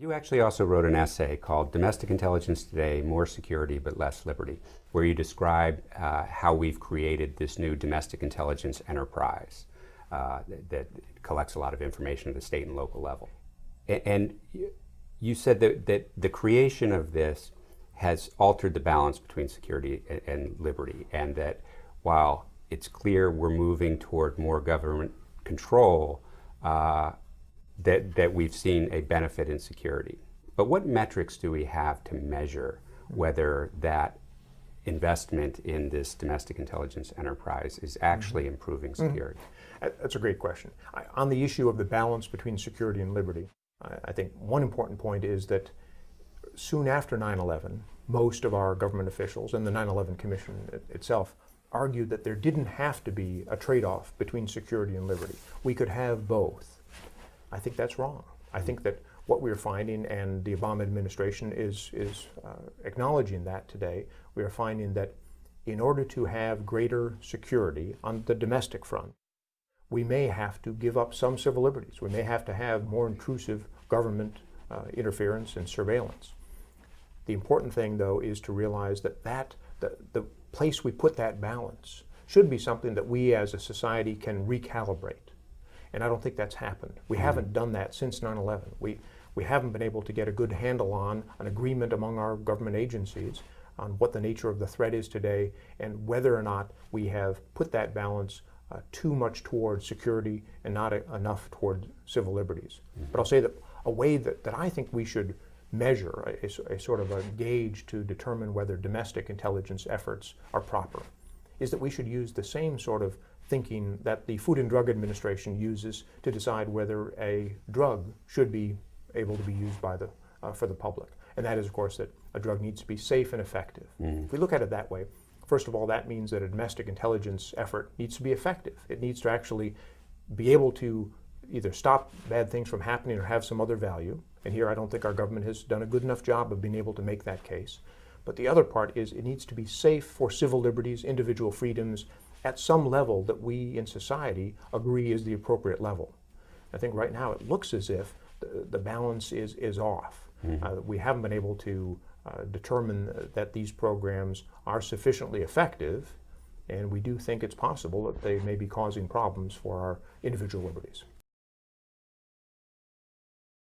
You actually also wrote an essay called Domestic Intelligence Today, More Security but Less Liberty, where you describe how we've created this new domestic intelligence enterprise that collects a lot of information at the state and local level. And you said that the creation of this has altered the balance between security and liberty, and that while it's clear we're moving toward more government control, that we've seen a benefit in security. But what metrics do we have to measure whether that investment in this domestic intelligence enterprise is actually improving security? That's a great question. On the issue of the balance between security and liberty, I think one important point is that soon after 9/11, most of our government officials and the 9/11 Commission itself argued that there didn't have to be a trade-off between security and liberty. We could have both. I think that's wrong. I think that what we're finding, and the Obama administration is acknowledging that today, we are finding that in order to have greater security on the domestic front, we may have to give up some civil liberties. We may have to have more intrusive government interference and surveillance. The important thing, though, is to realize that the place we put that balance should be something that we as a society can recalibrate. And I don't think that's happened. We haven't done that since 9/11. We haven't been able to get a good handle on an agreement among our government agencies on what the nature of the threat is today and whether or not we have put that balance too much towards security and not enough toward civil liberties. But I'll say that a way that I think we should measure, a sort of a gauge to determine whether domestic intelligence efforts are proper, is that we should use the same sort of thinking that the Food and Drug Administration uses to decide whether a drug should be able to be used by for the public. And that is, of course, that a drug needs to be safe and effective. If we look at it that way, first of all, that means that a domestic intelligence effort needs to be effective. It needs to actually be able to either stop bad things from happening or have some other value. And here I don't think our government has done a good enough job of being able to make that case. But the other part is it needs to be safe for civil liberties, individual freedoms, at some level that we in society agree is the appropriate level. I think right now it looks as if the balance is off. We haven't been able to determine that these programs are sufficiently effective, and we do think it's possible that they may be causing problems for our individual liberties.